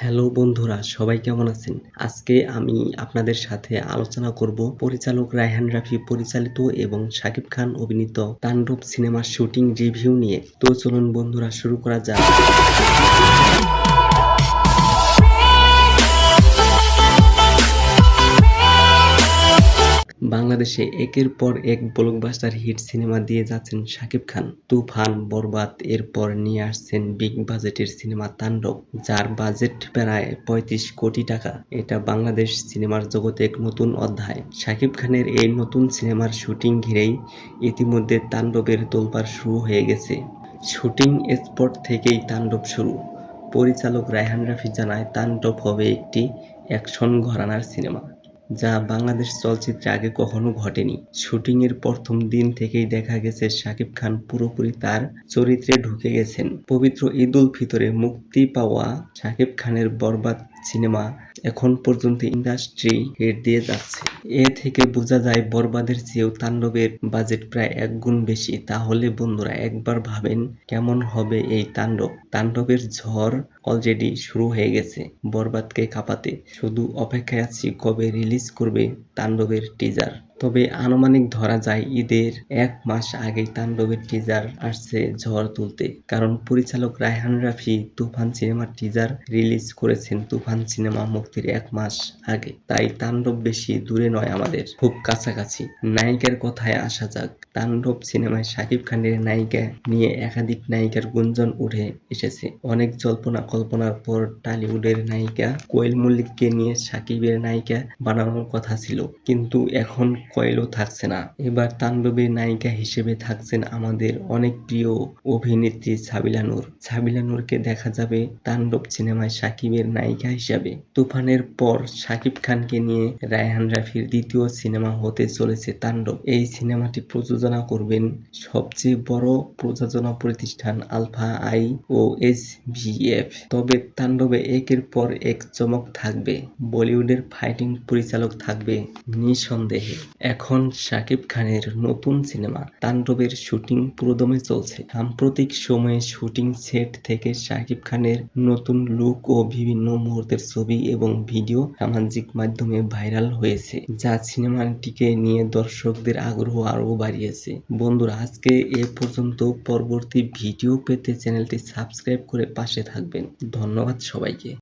Hello বন্ধুরা, সবাই কেমন আছেন? আজকে আমি আপনাদের সাথে আলোচনা করব পরিচালক রায়হান রাফি পরিচালিত এবং শাকিব খান অভিনীত তাণ্ডব সিনেমার শুটিং রিভিউ নিয়ে। তো চলুন বন্ধুরা, শুরু করা যাক। বাংলাদেশে একের পর এক ব্লকবাস্টার হিট সিনেমা দিয়ে যাচ্ছেন শাকিব খান। তুফান, বরবাদ, এরপর নিয়ে আসছেন বিগ বাজেটের সিনেমা তাণ্ডব, যার বাজেট প্রায় ৩৫ কোটি টাকা। এটা বাংলাদেশ সিনেমার জগতে এক নতুন অধ্যায়। শাকিব খানের এই নতুন সিনেমার শুটিং ঘিরেই ইতিমধ্যে তাণ্ডবের তোলপাড় শুরু হয়ে গেছে। শুটিং স্পট থেকেই তাণ্ডব শুরু। পরিচালক রায়হান রাফি জানায়, তাণ্ডব হবে একটি অ্যাকশন ঘরানার সিনেমা, যা বাংলাদেশ চলচ্চিত্রে আগে কখনো ঘটেনি। শুটিংয়ের প্রথম দিন থেকেই দেখা গেছে শাকিব খান পুরোপুরি তার চরিত্রে ঢুকে গেছেন। পবিত্র ঈদ-উল ফিতরে মুক্তি পাওয়া শাকিব খানের বরবাদ সিনেমা এখন পর্যন্ত ইন্ডাস্ট্রি হিট দিয়ে যাচ্ছে। এ থেকে বোঝা যায় বরবাদের চেয়েও তাণ্ডবের বাজেট প্রায় ১ গুণ বেশি। তাহলে বন্ধুরা, একবার ভাবেন কেমন হবে এই তাণ্ডব। তাণ্ডবের ঝড় অলরেডি শুরু হয়ে গেছে বরবাদকে কাঁপাতে। শুধু অপেক্ষায় আছি কবে রিলিজ করবে তাণ্ডবের টিজার। তবে আনুমানিক ধরা যায় ঈদের ১ মাস আগেই তাণ্ডবের টিজার আসছে ঝড় তুলতে। কারণ পরিচালক রায়হান রাফি তুফান সিনেমার টিজার রিলিজ করেছেন তুফান সিনেমা মুক্তির ১ মাস আগে। তাই তাণ্ডব বেশি দূরে নয়, আমাদের খুব কাছাকাছি। নায়িকার কথায় আসা যাক। তাণ্ডব সিনেমায় শাকিব খানের নায়িকা নিয়ে একাধিক নায়িকার গুঞ্জন উঠে এসেছে। অনেক জল্পনা কল্পনার পর টলিউডের নায়িকা কোয়েল মল্লিককে নিয়ে শাকিবের নায়িকা বানানোর কথা ছিল, কিন্তু এখন কোয়েলও থাকছে না। এবার তাণ্ডবের নায়িকা হিসেবে থাকছেন আমাদের অনেক প্রিয় অভিনেত্রী সাবিলা নূর। সাবিলা নূরকে দেখা যাবে তাণ্ডব সিনেমায় শাকিবের নায়িকা হিসাবে। তুফানের পর শাকিব খানকে নিয়ে রায়হান রাফির দ্বিতীয় সিনেমা হতে চলেছে তাণ্ডব। এই সিনেমাটি প্রযোজনা করবেন সবচেয়ে বড় প্রযোজনা প্রতিষ্ঠান আলফা আই ও SVF। তবে তাণ্ডবে একের পর এক চমক থাকবে। বলিউডের ফাইটিং পরিচালক থাকবে নিঃসন্দেহে। এখন শাকিব খানের নতুন সিনেমা তাণ্ডবের শুটিং পুরোদমে চলছে। সাম্প্রতিক সময়ে শুটিং সেট থেকে শাকিব খানের নতুন লুক ও বিভিন্ন মুহূর্তের ছবি এবং ভিডিও সামাজিক মাধ্যমে ভাইরাল হয়েছে, যা সিনেমাটিকে নিয়ে দর্শকদের আগ্রহ আরও বাড়িয়েছে। বন্ধুরা, আজকে এ পর্যন্ত। পরবর্তী ভিডিও পেতে চ্যানেলটি সাবস্ক্রাইব করে পাশে থাকবেন। ধন্যবাদ সবাইকে।